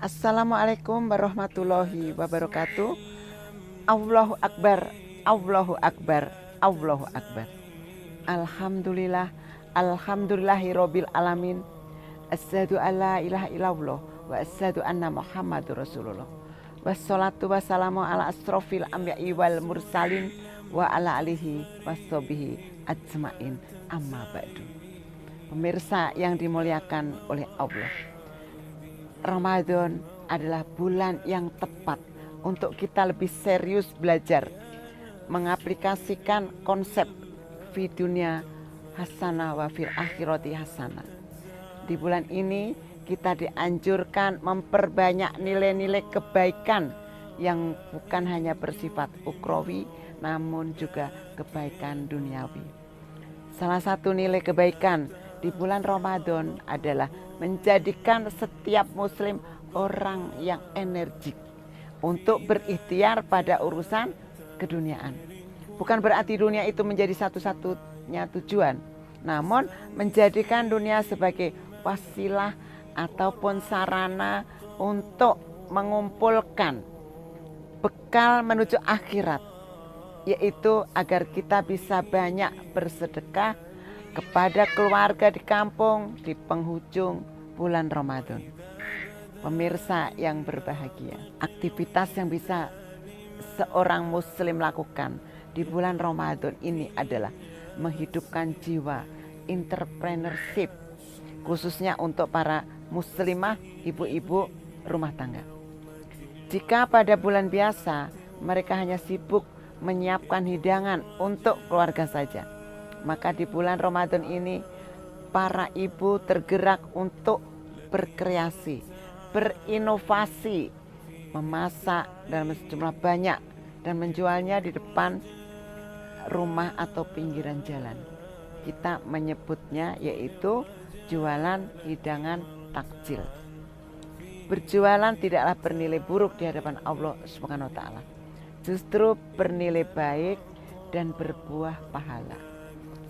Assalamualaikum warahmatullahi wabarakatuh. Allahu Akbar, Allahu Akbar, Allahu Akbar. Alhamdulillah, alhamdulillahirabbil alamin. Asyhadu alla ilaha illallah wa asyhadu anna Muhammadur Rasulullah. Wassalatu wassalamu ala asrofil anbiya'i wal mursalin wa ala alihi washabihi ajmain, amma ba'du. Pemirsa yang dimuliakan oleh Allah, Ramadan adalah bulan yang tepat untuk kita lebih serius belajar mengaplikasikan konsep fi dunya hasanah wa fil akhirati hasanah. Di bulan ini kita dianjurkan memperbanyak nilai-nilai kebaikan yang bukan hanya bersifat ukhrawi namun juga kebaikan duniawi. Salah satu nilai kebaikan di bulan Ramadan adalah menjadikan setiap muslim orang yang energik untuk berikhtiar pada urusan keduniaan. Bukan berarti dunia itu menjadi satu-satunya tujuan, namun menjadikan dunia sebagai wasilah ataupun sarana untuk mengumpulkan bekal menuju akhirat, yaitu agar kita bisa banyak bersedekah kepada keluarga di kampung di penghujung bulan Ramadan. Pemirsa yang berbahagia, aktivitas yang bisa seorang muslim lakukan di bulan Ramadan ini adalah menghidupkan jiwa entrepreneurship, khususnya untuk para muslimah, ibu-ibu rumah tangga. Jika pada bulan biasa mereka hanya sibuk menyiapkan hidangan untuk keluarga saja, maka di bulan Ramadan ini para ibu tergerak untuk berkreasi, berinovasi, memasak dalam sejumlah banyak dan menjualnya di depan rumah atau pinggiran jalan. Kita menyebutnya yaitu jualan hidangan takjil. Berjualan tidaklah bernilai buruk di hadapan Allah Subhanahu wa taala. Justru bernilai baik dan berbuah pahala.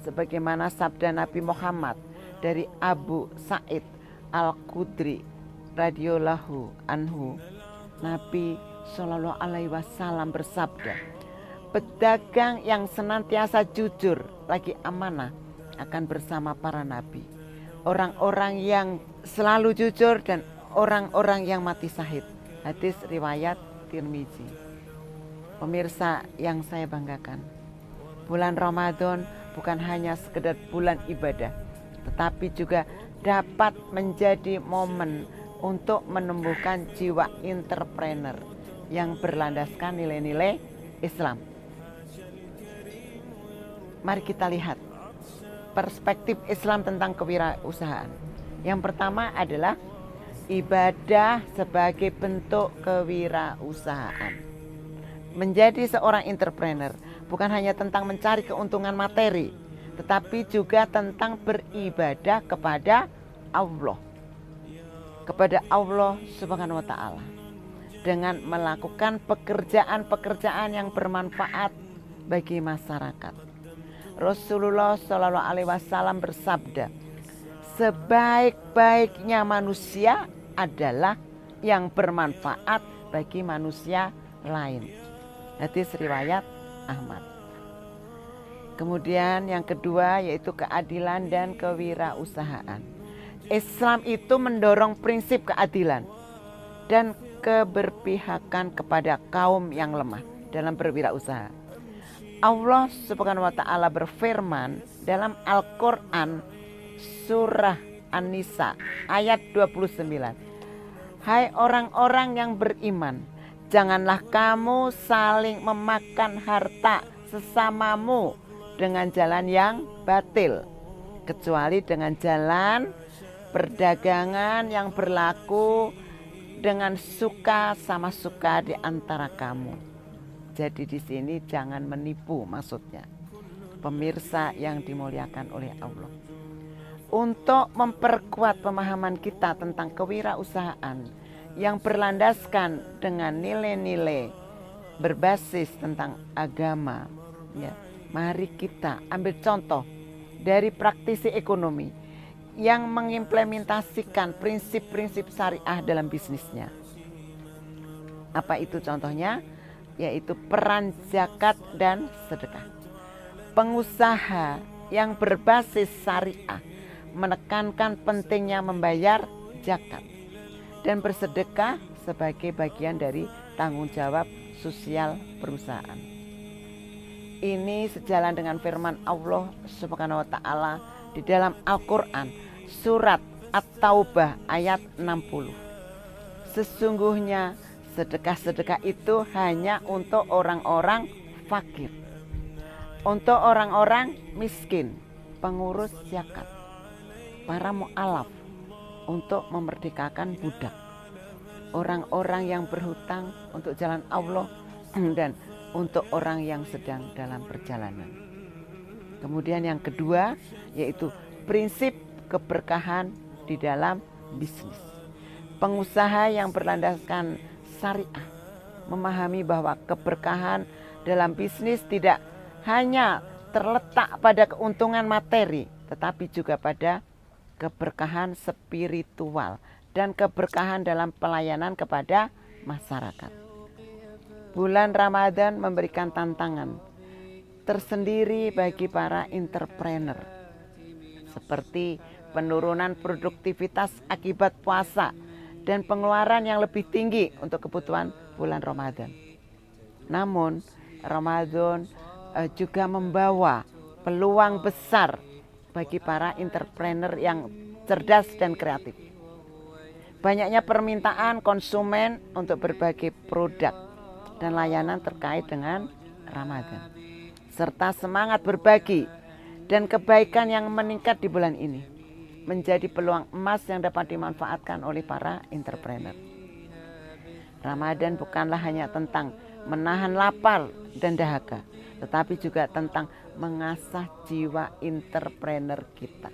Sebagaimana sabda Nabi Muhammad dari Abu Sa'id Al-Khudri radhiyallahu anhu, Nabi Shallallahu alaihi wasallam bersabda, pedagang yang senantiasa jujur lagi amanah akan bersama para nabi. Orang-orang yang selalu jujur dan orang-orang yang mati syahid. Hadis riwayat Tirmizi. Pemirsa yang saya banggakan, bulan Ramadan bukan hanya sekedar bulan ibadah, tetapi juga dapat menjadi momen untuk menumbuhkan jiwa entrepreneur yang berlandaskan nilai-nilai Islam. Mari kita lihat perspektif Islam tentang kewirausahaan. Yang pertama adalah ibadah sebagai bentuk kewirausahaan. Menjadi seorang entrepreneur bukan hanya tentang mencari keuntungan materi, tetapi juga tentang beribadah kepada Allah. Kepada Allah Subhanahu wa taala dengan melakukan pekerjaan-pekerjaan yang bermanfaat bagi masyarakat. Rasulullah Shallallahu alaihi wasallam bersabda, sebaik-baiknya manusia adalah yang bermanfaat bagi manusia lain. Hadis riwayat Ahmad. Kemudian yang kedua yaitu keadilan dan kewirausahaan. Islam itu mendorong prinsip keadilan dan keberpihakan kepada kaum yang lemah dalam berwirausaha. Allah Subhanahu wa taala berfirman dalam Al-Qur'an surah An-Nisa ayat 29. Hai orang-orang yang beriman, janganlah kamu saling memakan harta sesamamu dengan jalan yang batil, kecuali dengan jalan perdagangan yang berlaku dengan suka sama suka di antara kamu. Jadi di sini jangan menipu maksudnya. Pemirsa yang dimuliakan oleh Allah. Untuk memperkuat pemahaman kita tentang kewirausahaan yang berlandaskan dengan nilai-nilai berbasis tentang agama, ya, mari kita ambil contoh dari praktisi ekonomi yang mengimplementasikan prinsip-prinsip syariah dalam bisnisnya. Apa itu contohnya? Yaitu peran zakat dan sedekah. Pengusaha yang berbasis syariah menekankan pentingnya membayar zakat dan bersedekah sebagai bagian dari tanggung jawab sosial perusahaan. Ini sejalan dengan firman Allah Subhanahu wa taala di dalam Al-Qur'an surat At-Taubah ayat 60. Sesungguhnya sedekah-sedekah itu hanya untuk orang-orang fakir, untuk orang-orang miskin, pengurus zakat, para mu'alaf, untuk memerdekakan budak, orang-orang yang berhutang untuk jalan Allah, dan untuk orang yang sedang dalam perjalanan. Kemudian yang kedua yaitu prinsip keberkahan di dalam bisnis. Pengusaha yang berlandaskan syariah memahami bahwa keberkahan dalam bisnis tidak hanya terletak pada keuntungan materi, tetapi juga pada keberkahan spiritual dan keberkahan dalam pelayanan kepada masyarakat. Bulan Ramadan memberikan tantangan tersendiri bagi para entrepreneur, seperti penurunan produktivitas akibat puasa dan pengeluaran yang lebih tinggi untuk kebutuhan bulan Ramadan. Namun Ramadan juga membawa peluang besar bagi para entrepreneur yang cerdas dan kreatif. Banyaknya permintaan konsumen untuk berbagai produk dan layanan terkait dengan Ramadan, serta semangat berbagi dan kebaikan yang meningkat di bulan ini menjadi peluang emas yang dapat dimanfaatkan oleh para entrepreneur. Ramadan bukanlah hanya tentang menahan lapar dan dahaga, tetapi juga tentang mengasah jiwa entrepreneur kita.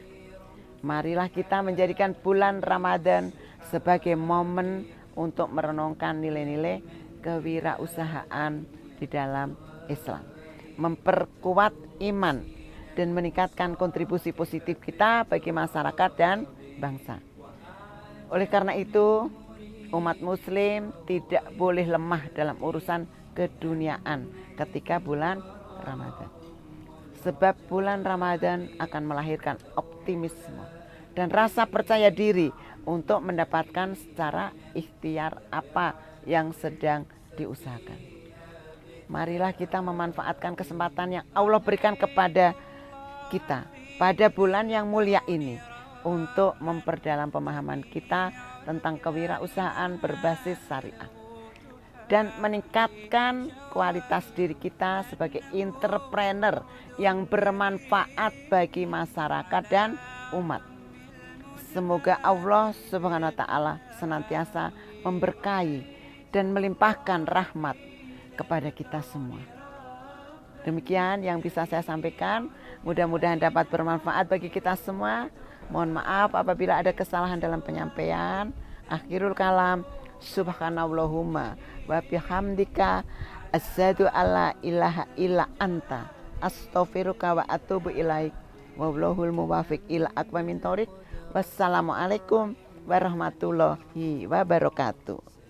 Marilah kita menjadikan bulan Ramadan sebagai momen untuk merenungkan nilai-nilai kewirausahaan di dalam Islam, memperkuat iman dan meningkatkan kontribusi positif kita bagi masyarakat dan bangsa. Oleh karena itu, umat muslim tidak boleh lemah dalam urusan keduniaan ketika bulan Ramadan. Sebab bulan Ramadan akan melahirkan optimisme dan rasa percaya diri untuk mendapatkan secara ikhtiar apa yang sedang diusahakan. Marilah kita memanfaatkan kesempatan yang Allah berikan kepada kita pada bulan yang mulia ini untuk memperdalam pemahaman kita tentang kewirausahaan berbasis syariah dan meningkatkan kualitas diri kita sebagai entrepreneur yang bermanfaat bagi masyarakat dan umat. Semoga Allah Subhanahu wa taala senantiasa memberkahi dan melimpahkan rahmat kepada kita semua. Demikian yang bisa saya sampaikan. Mudah-mudahan dapat bermanfaat bagi kita semua. Mohon maaf apabila ada kesalahan dalam penyampaian. Akhirul kalam. Subhanallahumma wa bihamdika asyhadu alla ilaha illa anta astaghfiruka wa atubu ilaik. Wallahul muwaffiq ila aqwamit thoriq. Wassalamualaikum warahmatullahi wabarakatuh.